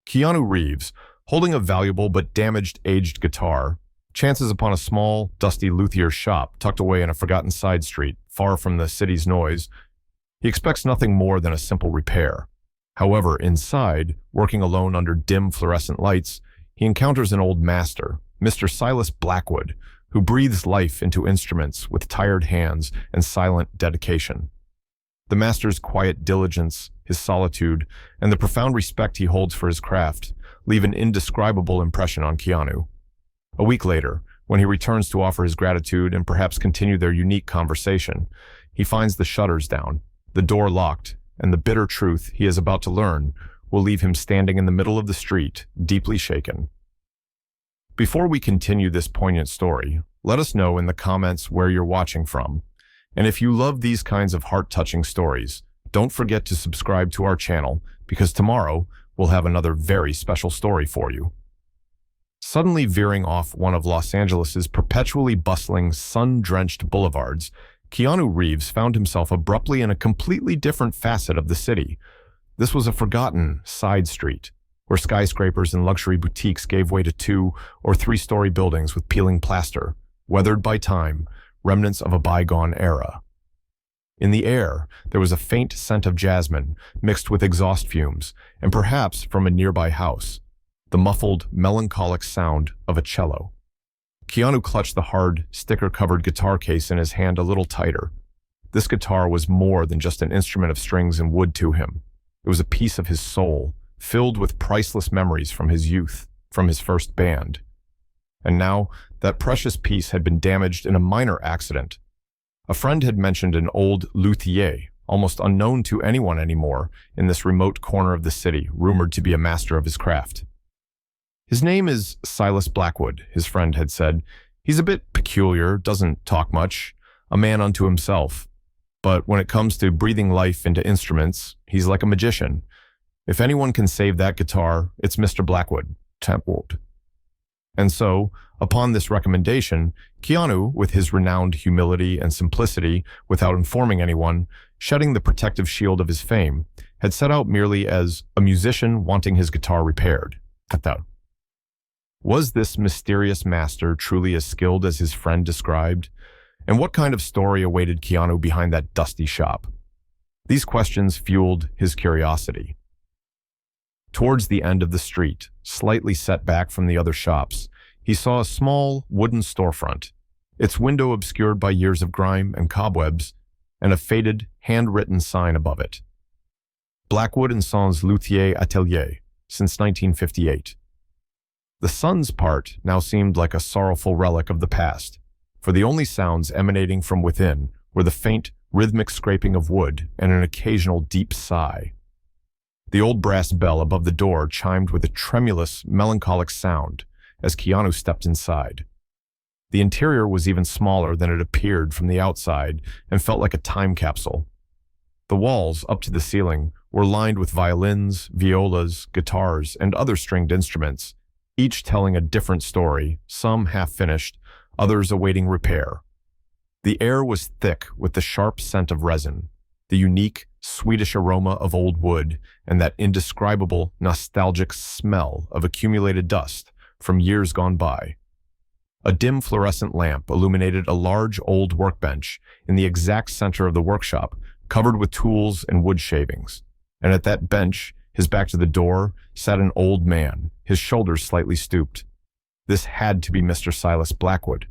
Keanu Reeves, holding a valuable but damaged aged guitar, chances upon a small, dusty luthier shop tucked away in a forgotten side street, far from the city's noise. He expects nothing more than a simple repair. However, inside, working alone under dim fluorescent lights, he encounters an old master, Mr. Silas Blackwood, who breathes life into instruments with tired hands and silent dedication. The master's quiet diligence, his solitude, and the profound respect he holds for his craft leave an indescribable impression on Keanu. A week later, when he returns to offer his gratitude and perhaps continue their unique conversation, he finds the shutters down, the door locked, and the bitter truth he is about to learn will leave him standing in the middle of the street, deeply shaken. Before we continue this poignant story, let us know in the comments where you're watching from. And if you love these kinds of heart-touching stories, don't forget to subscribe to our channel, because tomorrow we'll have another very special story for you. Suddenly veering off one of Los Angeles's perpetually bustling, sun-drenched boulevards, Keanu Reeves found himself abruptly in a completely different facet of the city. This was a forgotten side street, where skyscrapers and luxury boutiques gave way to 2- or 3-story buildings with peeling plaster, weathered by time, remnants of a bygone era. In the air, there was a faint scent of jasmine mixed with exhaust fumes, and perhaps from a nearby house, the muffled, melancholic sound of a cello. Keanu clutched the hard, sticker-covered guitar case in his hand a little tighter. This guitar was more than just an instrument of strings and wood to him. It was a piece of his soul, filled with priceless memories from his youth, from his first band. And now, that precious piece had been damaged in a minor accident. A friend had mentioned an old luthier, almost unknown to anyone anymore, in this remote corner of the city, rumored to be a master of his craft. His name is Silas Blackwood, his friend had said. He's a bit peculiar, doesn't talk much, a man unto himself. But when it comes to breathing life into instruments, he's like a magician. If anyone can save that guitar, it's Mr. Blackwood. Tempwood. And so, upon this recommendation, Keanu, with his renowned humility and simplicity, without informing anyone, shedding the protective shield of his fame, had set out merely as a musician wanting his guitar repaired. Was this mysterious master truly as skilled as his friend described? And what kind of story awaited Keanu behind that dusty shop? These questions fueled his curiosity. Towards the end of the street, slightly set back from the other shops, he saw a small wooden storefront, its window obscured by years of grime and cobwebs, and a faded, handwritten sign above it. Blackwood & Sons Luthier Atelier, since 1958. The Sons part now seemed like a sorrowful relic of the past, for the only sounds emanating from within were the faint, rhythmic scraping of wood and an occasional deep sigh. The old brass bell above the door chimed with a tremulous, melancholic sound as Keanu stepped inside. The interior was even smaller than it appeared from the outside and felt like a time capsule. The walls, up to the ceiling, were lined with violins, violas, guitars, and other stringed instruments, each telling a different story, some half-finished, others awaiting repair. The air was thick with the sharp scent of resin, the unique, Swedish aroma of old wood, and that indescribable, nostalgic smell of accumulated dust from years gone by. A dim fluorescent lamp illuminated a large old workbench in the exact center of the workshop, covered with tools and wood shavings. And at that bench, his back to the door, sat an old man, his shoulders slightly stooped. This had to be Mr. Silas Blackwood.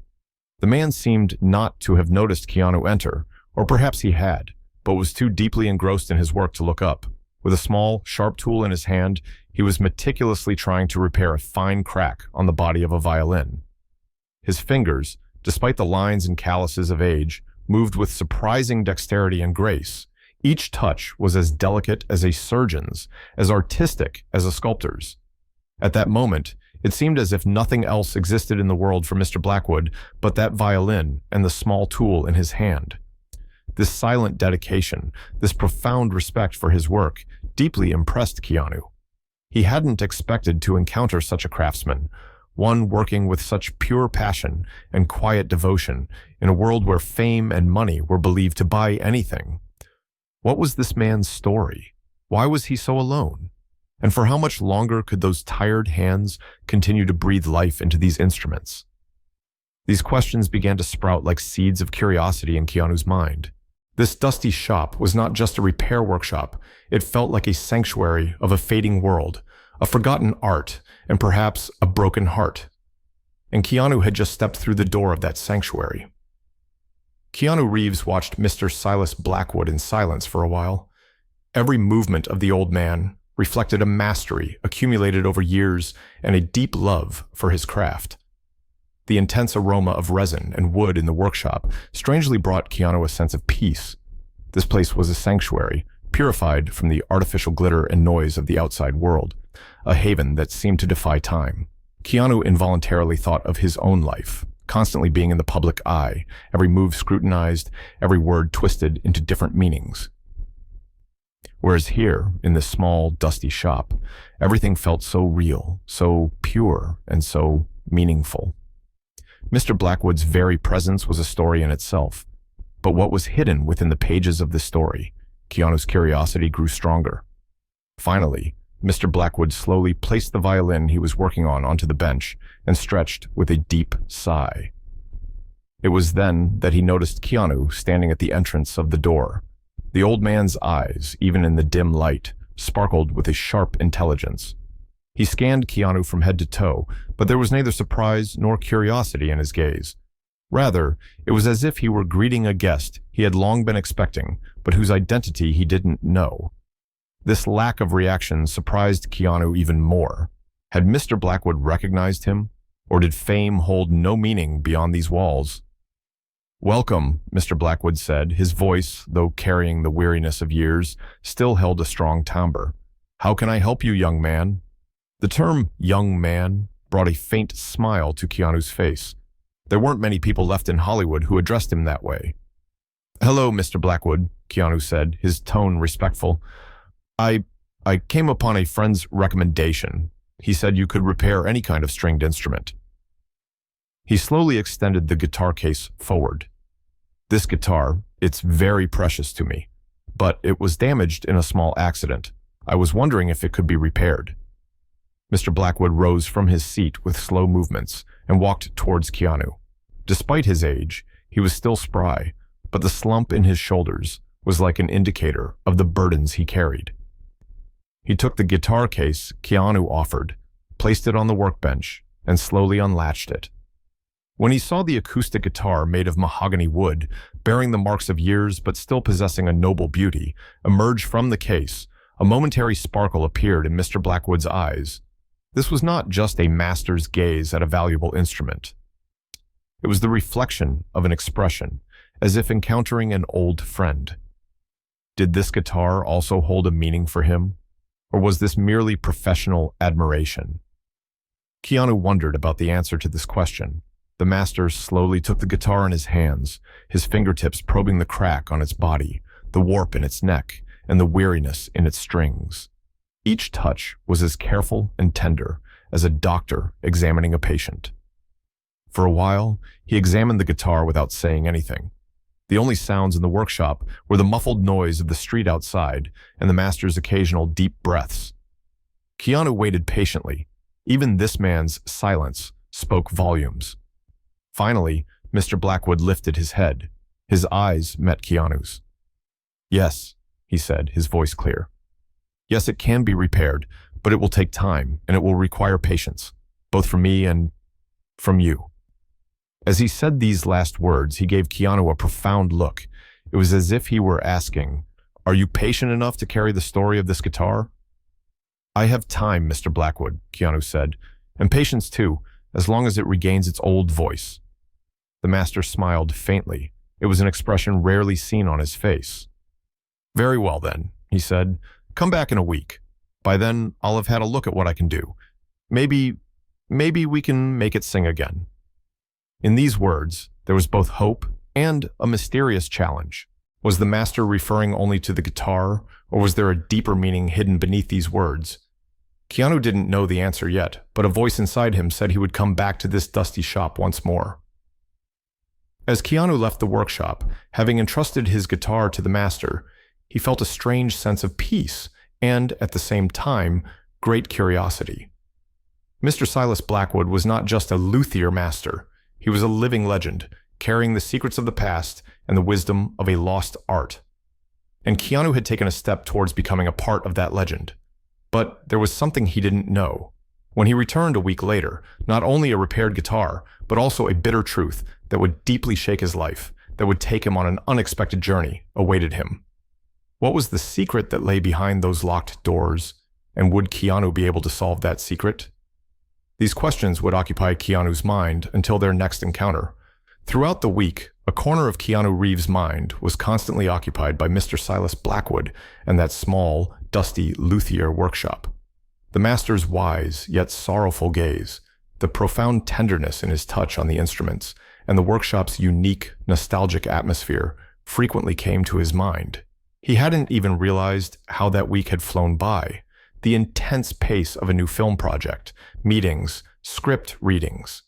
The man seemed not to have noticed Keanu enter, or perhaps he had, but was too deeply engrossed in his work to look up. With a small, sharp tool in his hand, he was meticulously trying to repair a fine crack on the body of a violin. His fingers, despite the lines and calluses of age, moved with surprising dexterity and grace. Each touch was as delicate as a surgeon's, as artistic as a sculptor's. At that moment, it seemed as if nothing else existed in the world for Mr. Blackwood but that violin and the small tool in his hand. This silent dedication, this profound respect for his work, deeply impressed Keanu. He hadn't expected to encounter such a craftsman, one working with such pure passion and quiet devotion in a world where fame and money were believed to buy anything. What was this man's story? Why was he so alone? And for how much longer could those tired hands continue to breathe life into these instruments? These questions began to sprout like seeds of curiosity in Keanu's mind. This dusty shop was not just a repair workshop. It felt like a sanctuary of a fading world, a forgotten art, and perhaps a broken heart. And Keanu had just stepped through the door of that sanctuary. Keanu Reeves watched Mr. Silas Blackwood in silence for a while. Every movement of the old man reflected a mastery accumulated over years and a deep love for his craft. The intense aroma of resin and wood in the workshop strangely brought Keanu a sense of peace. This place was a sanctuary, purified from the artificial glitter and noise of the outside world, a haven that seemed to defy time. Keanu involuntarily thought of his own life, constantly being in the public eye, every move scrutinized, every word twisted into different meanings. Whereas here, in this small, dusty shop, everything felt so real, so pure, and so meaningful. Mr. Blackwood's very presence was a story in itself. But what was hidden within the pages of this story? Keanu's curiosity grew stronger. Finally, Mr. Blackwood slowly placed the violin he was working on onto the bench and stretched with a deep sigh. It was then that he noticed Keanu standing at the entrance of the door. The old man's eyes, even in the dim light, sparkled with a sharp intelligence. He scanned Keanu from head to toe, but there was neither surprise nor curiosity in his gaze. Rather, it was as if he were greeting a guest he had long been expecting, but whose identity he didn't know. This lack of reaction surprised Keanu even more. Had Mr. Blackwood recognized him, or did fame hold no meaning beyond these walls? "Welcome," Mr. Blackwood said, his voice, though carrying the weariness of years, still held a strong timbre. "How can I help you, young man?" The term "young man" brought a faint smile to Keanu's face. There weren't many people left in Hollywood who addressed him that way. "Hello, Mr. Blackwood," Keanu said, his tone respectful. I came upon a friend's recommendation. He said you could repair any kind of stringed instrument." He slowly extended the guitar case forward. "This guitar, it's very precious to me, but it was damaged in a small accident. I was wondering if it could be repaired." Mr. Blackwood rose from his seat with slow movements and walked towards Keanu. Despite his age, he was still spry, but the slump in his shoulders was like an indicator of the burdens he carried. He took the guitar case Keanu offered, placed it on the workbench, and slowly unlatched it. When he saw the acoustic guitar made of mahogany wood, bearing the marks of years but still possessing a noble beauty, emerge from the case, a momentary sparkle appeared in Mr. Blackwood's eyes. This was not just a master's gaze at a valuable instrument. It was the reflection of an expression, as if encountering an old friend. Did this guitar also hold a meaning for him? Or was this merely professional admiration? Keanu wondered about the answer to this question. The master slowly took the guitar in his hands, his fingertips probing the crack on its body, the warp in its neck, and the weariness in its strings. Each touch was as careful and tender as a doctor examining a patient. For a while, he examined the guitar without saying anything. The only sounds in the workshop were the muffled noise of the street outside and the master's occasional deep breaths. Keanu waited patiently. Even this man's silence spoke volumes. Finally, Mr. Blackwood lifted his head. His eyes met Keanu's. "Yes," he said, his voice clear. "Yes, it can be repaired, but it will take time, and it will require patience, both from me and from you." As he said these last words, he gave Keanu a profound look. It was as if he were asking, "Are you patient enough to carry the story of this guitar?" "I have time, Mr. Blackwood," Keanu said, "and patience too, as long as it regains its old voice." The master smiled faintly. It was an expression rarely seen on his face. "Very well then," he said. "Come back in a week. By then, I'll have had a look at what I can do. Maybe we can make it sing again." In these words, there was both hope and a mysterious challenge. Was the master referring only to the guitar, or was there a deeper meaning hidden beneath these words? Keanu didn't know the answer yet, but a voice inside him said he would come back to this dusty shop once more. As Keanu left the workshop, having entrusted his guitar to the master, he felt a strange sense of peace and, at the same time, great curiosity. Mr. Silas Blackwood was not just a luthier master. He was a living legend, carrying the secrets of the past and the wisdom of a lost art. And Keanu had taken a step towards becoming a part of that legend. But there was something he didn't know. When he returned a week later, not only a repaired guitar, but also a bitter truth that would deeply shake his life, that would take him on an unexpected journey, awaited him. What was the secret that lay behind those locked doors, and would Keanu be able to solve that secret? These questions would occupy Keanu's mind until their next encounter. Throughout the week, a corner of Keanu Reeves' mind was constantly occupied by Mr. Silas Blackwood and that small, dusty luthier workshop. The master's wise yet sorrowful gaze, the profound tenderness in his touch on the instruments, and the workshop's unique, nostalgic atmosphere frequently came to his mind. He hadn't even realized how that week had flown by. The intense pace of a new film project, meetings, script readings.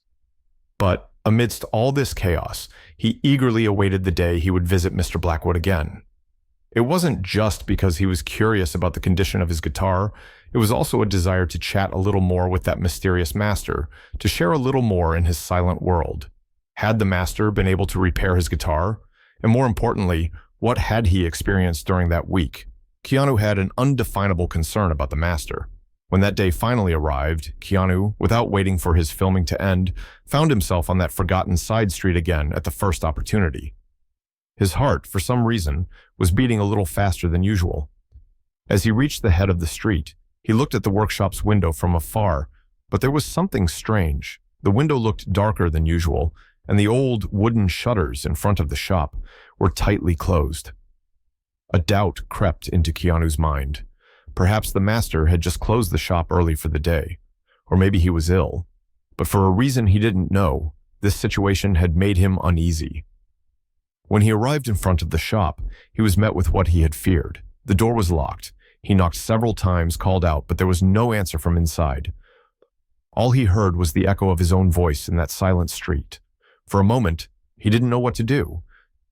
But amidst all this chaos, he eagerly awaited the day he would visit Mr. Blackwood again. It wasn't just because he was curious about the condition of his guitar, it was also a desire to chat a little more with that mysterious master, to share a little more in his silent world. Had the master been able to repair his guitar? And more importantly, what had he experienced during that week? Keanu had an undefinable concern about the master. When that day finally arrived, Keanu, without waiting for his filming to end, found himself on that forgotten side street again at the first opportunity. His heart, for some reason, was beating a little faster than usual. As he reached the head of the street, he looked at the workshop's window from afar, but there was something strange. The window looked darker than usual, and the old wooden shutters in front of the shop were tightly closed. A doubt crept into Keanu's mind. Perhaps the master had just closed the shop early for the day, or maybe he was ill. But for a reason he didn't know, this situation had made him uneasy. When he arrived in front of the shop, he was met with what he had feared. The door was locked. He knocked several times, called out, but there was no answer from inside. All he heard was the echo of his own voice in that silent street. For a moment, he didn't know what to do.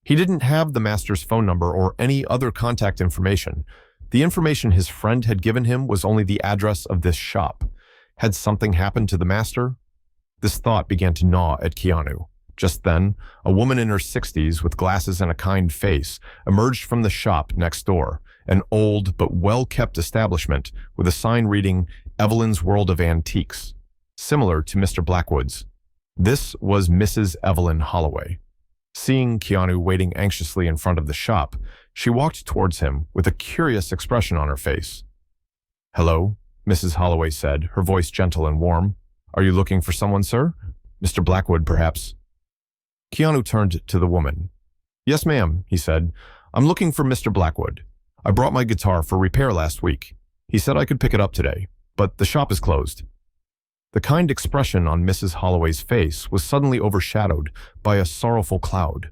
He didn't have the master's phone number or any other contact information. The information his friend had given him was only the address of this shop. Had something happened to the master? This thought began to gnaw at Keanu. Just then, a woman in her 60s with glasses and a kind face emerged from the shop next door, an old but well-kept establishment with a sign reading Evelyn's World of Antiques, similar to Mr. Blackwood's. This was Mrs. Evelyn Holloway. Seeing Keanu waiting anxiously in front of the shop, she walked towards him with a curious expression on her face. "Hello," Mrs. Holloway said, her voice gentle and warm. "Are you looking for someone, sir? Mr. Blackwood, perhaps?" Keanu turned to the woman. "Yes, ma'am," he said. "I'm looking for Mr. Blackwood. I brought my guitar for repair last week. He said I could pick it up today, but the shop is closed." The kind expression on Mrs. Holloway's face was suddenly overshadowed by a sorrowful cloud.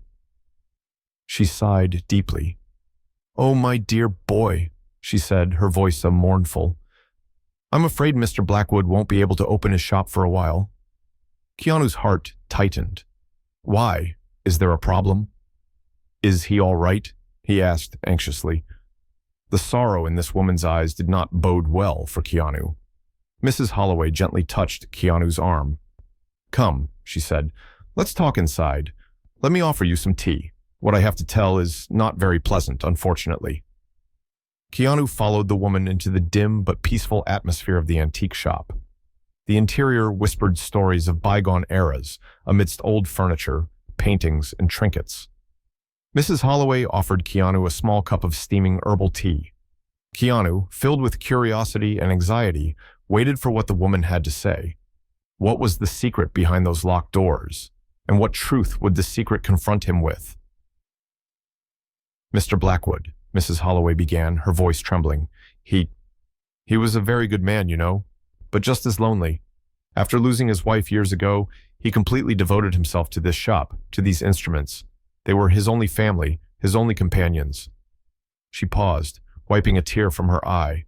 She sighed deeply. "Oh, my dear boy," she said, her voice mournful. "I'm afraid Mr. Blackwood won't be able to open his shop for a while." Keanu's heart tightened. "Why? Is there a problem?" "Is he all right?" he asked anxiously. The sorrow in this woman's eyes did not bode well for Keanu. Mrs. Holloway gently touched Keanu's arm. "Come," she said. "Let's talk inside. Let me offer you some tea. What I have to tell is not very pleasant, unfortunately." Keanu followed the woman into the dim but peaceful atmosphere of the antique shop. The interior whispered stories of bygone eras amidst old furniture, paintings, and trinkets. Mrs. Holloway offered Keanu a small cup of steaming herbal tea. Keanu, filled with curiosity and anxiety, waited for what the woman had to say. What was the secret behind those locked doors? And what truth would the secret confront him with? "Mr. Blackwood," Mrs. Holloway began, her voice trembling. He was a very good man, you know, but just as lonely. After losing his wife years ago, he completely devoted himself to this shop, to these instruments. They were his only family, his only companions." She paused, wiping a tear from her eye.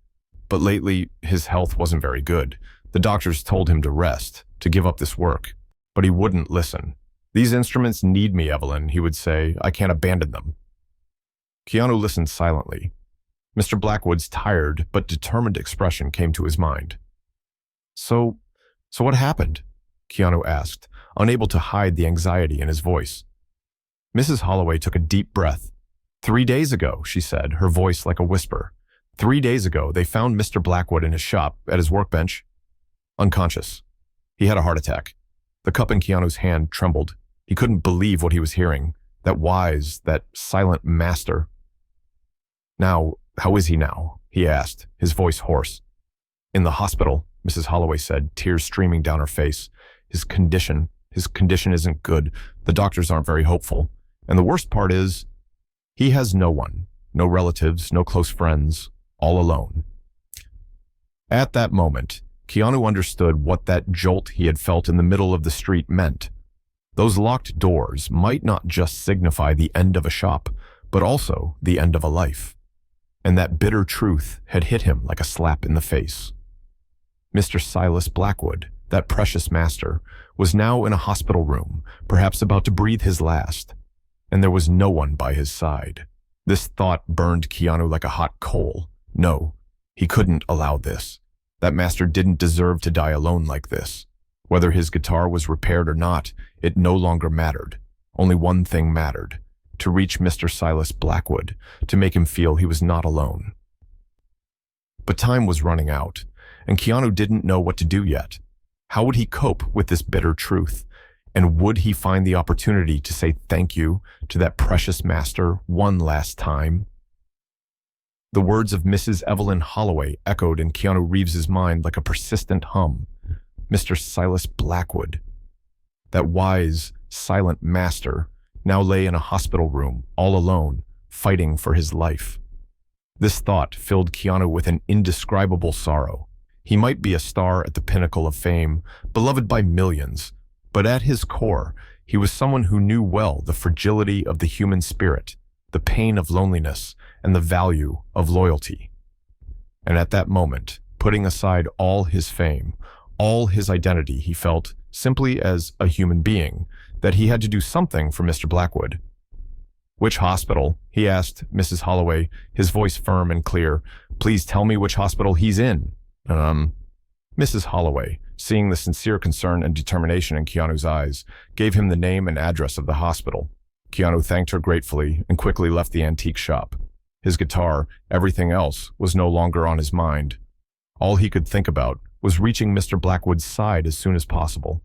"But lately, his health wasn't very good. The doctors told him to rest, to give up this work. But he wouldn't listen. 'These instruments need me, Evelyn,' he would say. 'I can't abandon them.'" Keanu listened silently. Mr. Blackwood's tired but determined expression came to his mind. So, so what happened? Keanu asked, unable to hide the anxiety in his voice. Mrs. Holloway took a deep breath. 3 days ago, she said, her voice like a whisper. 3 days ago, they found Mr. Blackwood in his shop, at his workbench, unconscious. He had a heart attack. The cup in Keanu's hand trembled. He couldn't believe what he was hearing. That wise, that silent master. Now, how is he now? He asked, his voice hoarse. In the hospital, Mrs. Holloway said, tears streaming down her face. His condition isn't good. The doctors aren't very hopeful. And the worst part is, he has no one, no relatives, no close friends, all alone. At that moment, Keanu understood what that jolt he had felt in the middle of the street meant. Those locked doors might not just signify the end of a shop, but also the end of a life. And that bitter truth had hit him like a slap in the face. Mr. Silas Blackwood, that precious master, was now in a hospital room, perhaps about to breathe his last, and there was no one by his side. This thought burned Keanu like a hot coal. No, he couldn't allow this. That master didn't deserve to die alone like this. Whether his guitar was repaired or not, it no longer mattered. Only one thing mattered: to reach Mr. Silas Blackwood, to make him feel he was not alone. But time was running out, and Keanu didn't know what to do yet. How would he cope with this bitter truth? And would he find the opportunity to say thank you to that precious master one last time? The words of Mrs. Evelyn Holloway echoed in Keanu Reeves's mind like a persistent hum. Mr. Silas Blackwood, that wise, silent master, now lay in a hospital room, all alone, fighting for his life. This thought filled Keanu with an indescribable sorrow. He might be a star at the pinnacle of fame, beloved by millions, but at his core, he was someone who knew well the fragility of the human spirit, the pain of loneliness, and the value of loyalty. And at that moment, putting aside all his fame, all his identity, he felt, simply as a human being, that he had to do something for Mr. Blackwood. Which hospital? He asked Mrs. Holloway, his voice firm and clear. Please tell me which hospital he's in. Mrs. Holloway, seeing the sincere concern and determination in Keanu's eyes, gave him the name and address of the hospital. Keanu thanked her gratefully and quickly left the antique shop. His guitar, everything else, was no longer on his mind. All he could think about was reaching Mr. Blackwood's side as soon as possible.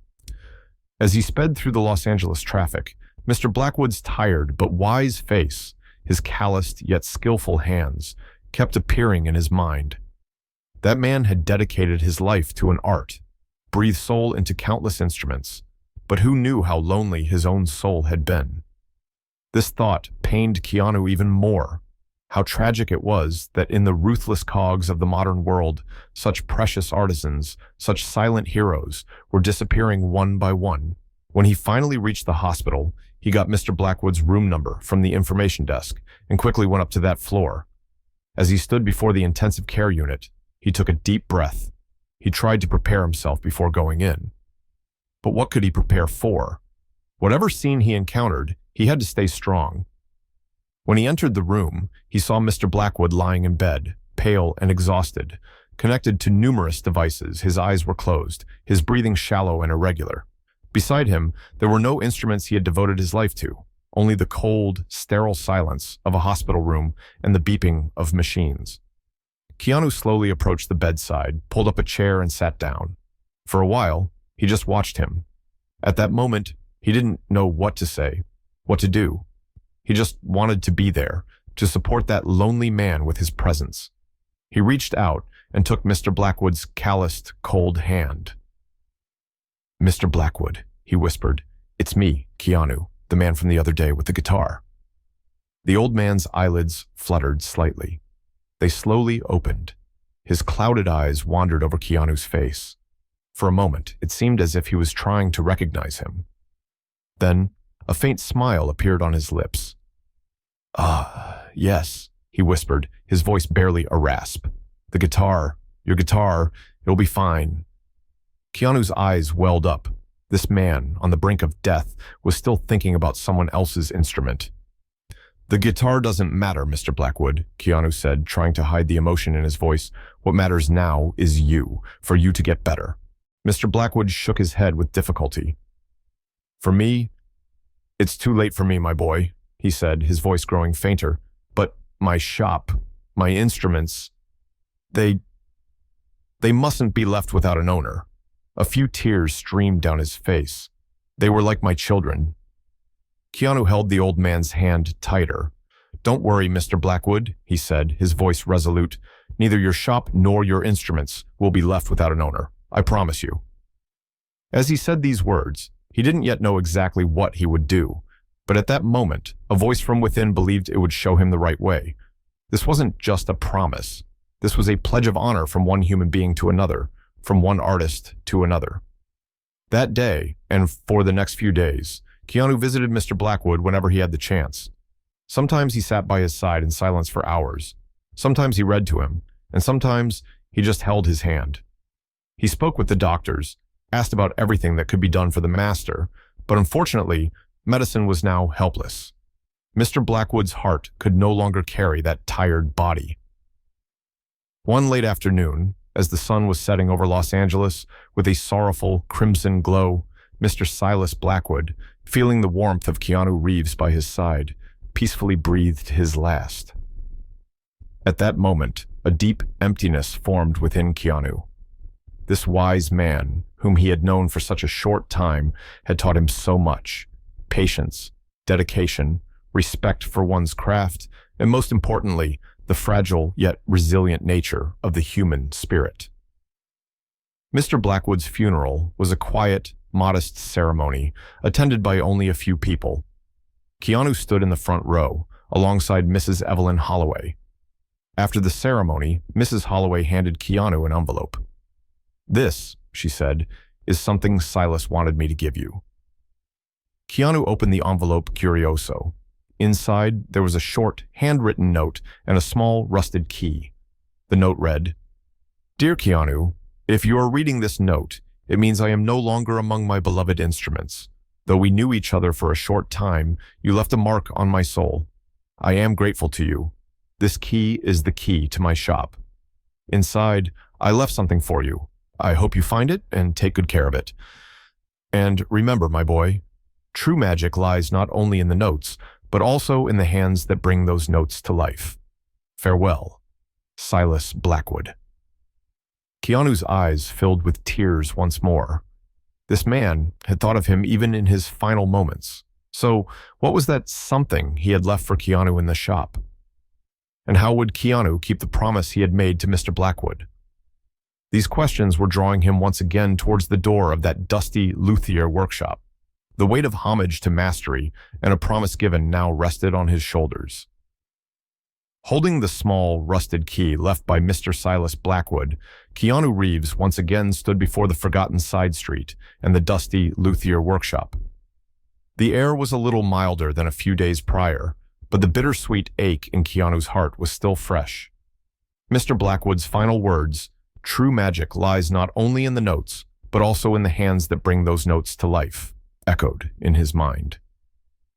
As he sped through the Los Angeles traffic, Mr. Blackwood's tired but wise face, his calloused yet skillful hands, kept appearing in his mind. That man had dedicated his life to an art, breathed soul into countless instruments, but who knew how lonely his own soul had been? This thought pained Keanu even more. How tragic it was that in the ruthless cogs of the modern world, such precious artisans, such silent heroes, were disappearing one by one. When he finally reached the hospital, he got Mr. Blackwood's room number from the information desk and quickly went up to that floor. As he stood before the intensive care unit, he took a deep breath. He tried to prepare himself before going in. But what could he prepare for? Whatever scene he encountered, he had to stay strong. When he entered the room, he saw Mr. Blackwood lying in bed, pale and exhausted, connected to numerous devices. His eyes were closed, his breathing shallow and irregular. Beside him, there were no instruments he had devoted his life to, only the cold, sterile silence of a hospital room and the beeping of machines. Keanu slowly approached the bedside, pulled up a chair and sat down. For a while, he just watched him. At that moment, he didn't know what to say, what to do. He just wanted to be there, to support that lonely man with his presence. He reached out and took Mr. Blackwood's calloused, cold hand. "Mr. Blackwood," he whispered, "it's me, Keanu, the man from the other day with the guitar." The old man's eyelids fluttered slightly. They slowly opened. His clouded eyes wandered over Keanu's face. For a moment, it seemed as if he was trying to recognize him. Then, a faint smile appeared on his lips. Yes," he whispered, his voice barely a rasp. "The guitar, your guitar, it'll be fine." Keanu's eyes welled up. This man, on the brink of death, was still thinking about someone else's instrument. "The guitar doesn't matter, Mr. Blackwood," Keanu said, trying to hide the emotion in his voice. "What matters now is you, for you to get better." Mr. Blackwood shook his head with difficulty. "For me, it's too late for me, my boy," he said, his voice growing fainter. "But my shop, my instruments, they mustn't be left without an owner." A few tears streamed down his face. "They were like my children." Keanu held the old man's hand tighter. "Don't worry, Mr. Blackwood," he said, his voice resolute. "Neither your shop nor your instruments will be left without an owner. I promise you." As he said these words, he didn't yet know exactly what he would do, but at that moment, a voice from within believed it would show him the right way. This wasn't just a promise. This was a pledge of honor from one human being to another, from one artist to another. That day, and for the next few days, Keanu visited Mr. Blackwood whenever he had the chance. Sometimes he sat by his side in silence for hours. Sometimes he read to him, and sometimes he just held his hand. He spoke with the doctors, asked about everything that could be done for the master, but unfortunately, medicine was now helpless. Mr. Blackwood's heart could no longer carry that tired body. One late afternoon, as the sun was setting over Los Angeles with a sorrowful crimson glow, Mr. Silas Blackwood, feeling the warmth of Keanu Reeves by his side, peacefully breathed his last. At that moment, a deep emptiness formed within Keanu. This wise man, whom he had known for such a short time, had taught him so much: patience, dedication, respect for one's craft, and most importantly, the fragile yet resilient nature of the human spirit. Mr. Blackwood's funeral was a quiet, modest ceremony attended by only a few people. Keanu stood in the front row, alongside Mrs. Evelyn Holloway. After the ceremony, Mrs. Holloway handed Keanu an envelope. "This," she said, "is something Silas wanted me to give you." Keanu opened the envelope curioso. Inside, there was a short, handwritten note and a small, rusted key. The note read, "Dear Keanu, if you are reading this note, it means I am no longer among my beloved instruments. Though we knew each other for a short time, you left a mark on my soul. I am grateful to you. This key is the key to my shop. Inside, I left something for you. I hope you find it and take good care of it. And remember, my boy, true magic lies not only in the notes, but also in the hands that bring those notes to life. Farewell, Silas Blackwood." Keanu's eyes filled with tears once more. This man had thought of him even in his final moments. So what was that something he had left for Keanu in the shop? And how would Keanu keep the promise he had made to Mr. Blackwood? These questions were drawing him once again towards the door of that dusty luthier workshop. The weight of homage to mastery and a promise given now rested on his shoulders. Holding the small, rusted key left by Mr. Silas Blackwood, Keanu Reeves once again stood before the forgotten side street and the dusty luthier workshop. The air was a little milder than a few days prior, but the bittersweet ache in Keanu's heart was still fresh. Mr. Blackwood's final words, "True magic lies not only in the notes, but also in the hands that bring those notes to life," echoed in his mind.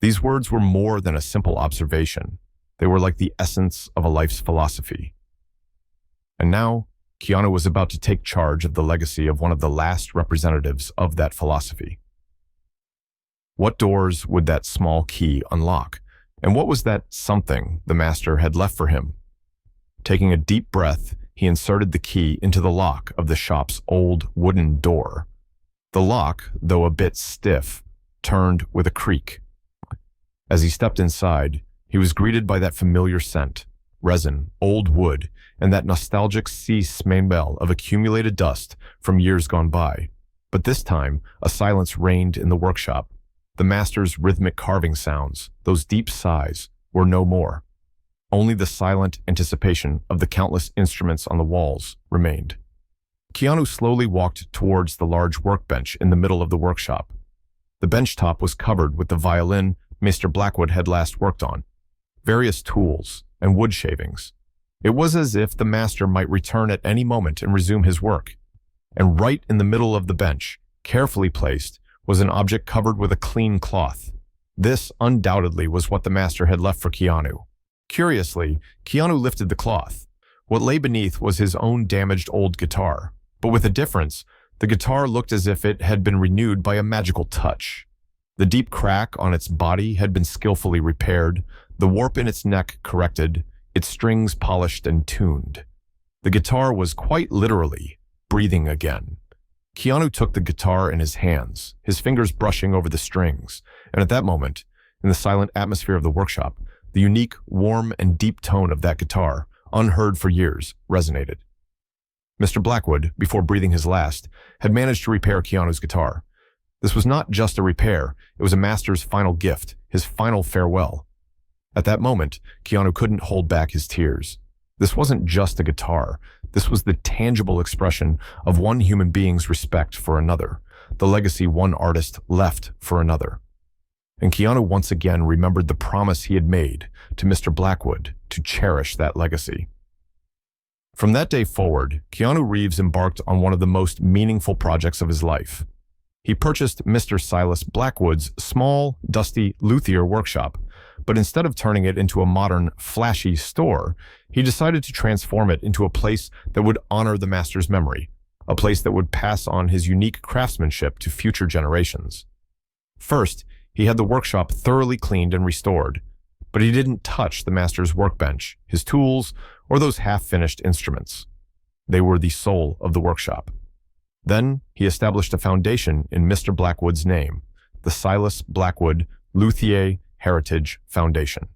These words were more than a simple observation. They were like the essence of a life's philosophy. And now, Keanu was about to take charge of the legacy of one of the last representatives of that philosophy. What doors would that small key unlock? And what was that something the master had left for him? Taking a deep breath, he inserted the key into the lock of the shop's old wooden door. The lock, though a bit stiff, turned with a creak. As he stepped inside, he was greeted by that familiar scent, resin, old wood, and that nostalgic sea smell of accumulated dust from years gone by. But this time, a silence reigned in the workshop. The master's rhythmic carving sounds, those deep sighs, were no more. Only the silent anticipation of the countless instruments on the walls remained. Keanu slowly walked towards the large workbench in the middle of the workshop. The bench top was covered with the violin Mr. Blackwood had last worked on, various tools, and wood shavings. It was as if the master might return at any moment and resume his work. And right in the middle of the bench, carefully placed, was an object covered with a clean cloth. This undoubtedly was what the master had left for Keanu. Curiously, Keanu lifted the cloth. What lay beneath was his own damaged old guitar. But with a difference, the guitar looked as if it had been renewed by a magical touch. The deep crack on its body had been skillfully repaired, the warp in its neck corrected, its strings polished and tuned. The guitar was quite literally breathing again. Keanu took the guitar in his hands, his fingers brushing over the strings, and at that moment, in the silent atmosphere of the workshop, the unique, warm, and deep tone of that guitar, unheard for years, resonated. Mr. Blackwood, before breathing his last, had managed to repair Keanu's guitar. This was not just a repair, it was a master's final gift, his final farewell. At that moment, Keanu couldn't hold back his tears. This wasn't just a guitar. This was the tangible expression of one human being's respect for another, the legacy one artist left for another. And Keanu once again remembered the promise he had made to Mr. Blackwood to cherish that legacy. From that day forward, Keanu Reeves embarked on one of the most meaningful projects of his life. He purchased Mr. Silas Blackwood's small, dusty luthier workshop, but instead of turning it into a modern, flashy store, he decided to transform it into a place that would honor the master's memory, a place that would pass on his unique craftsmanship to future generations. First, he had the workshop thoroughly cleaned and restored, but he didn't touch the master's workbench, his tools, or those half-finished instruments. They were the soul of the workshop. Then he established a foundation in Mr. Blackwood's name, the Silas Blackwood Luthier Heritage Foundation.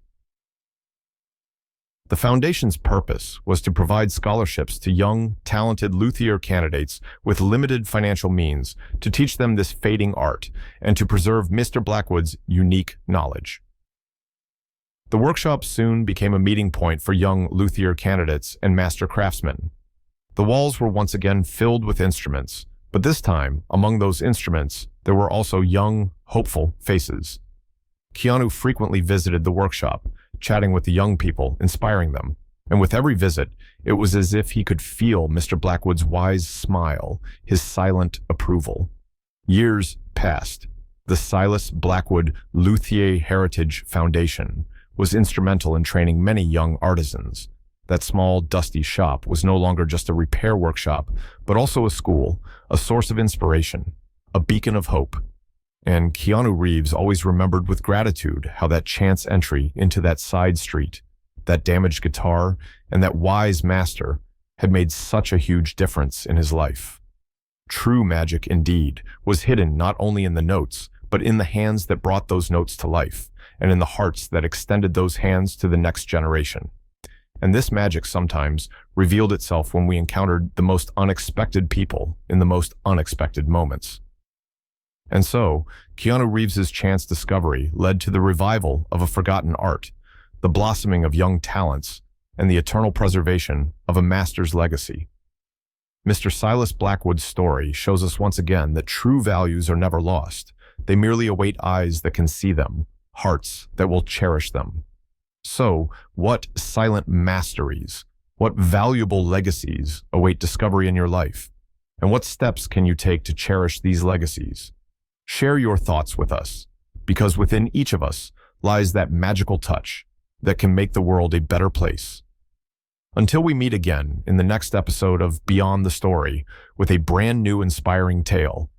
The foundation's purpose was to provide scholarships to young, talented luthier candidates with limited financial means to teach them this fading art and to preserve Mr. Blackwood's unique knowledge. The workshop soon became a meeting point for young luthier candidates and master craftsmen. The walls were once again filled with instruments, but this time, among those instruments, there were also young, hopeful faces. Keanu frequently visited the workshop, chatting with the young people, inspiring them, and with every visit, it was as if he could feel Mr. Blackwood's wise smile, his silent approval. Years passed. The Silas Blackwood Luthier Heritage Foundation was instrumental in training many young artisans. That small, dusty shop was no longer just a repair workshop, but also a school, a source of inspiration, a beacon of hope. And Keanu Reeves always remembered with gratitude how that chance entry into that side street, that damaged guitar, and that wise master had made such a huge difference in his life. True magic, indeed, was hidden not only in the notes, but in the hands that brought those notes to life, and in the hearts that extended those hands to the next generation. And this magic sometimes revealed itself when we encountered the most unexpected people in the most unexpected moments. And so, Keanu Reeves's chance discovery led to the revival of a forgotten art, the blossoming of young talents, and the eternal preservation of a master's legacy. Mr. Silas Blackwood's story shows us once again that true values are never lost. They merely await eyes that can see them, hearts that will cherish them. So, what silent masteries, what valuable legacies await discovery in your life? And what steps can you take to cherish these legacies? Share your thoughts with us, because within each of us lies that magical touch that can make the world a better place. Until we meet again in the next episode of Beyond the Story with a brand new inspiring tale,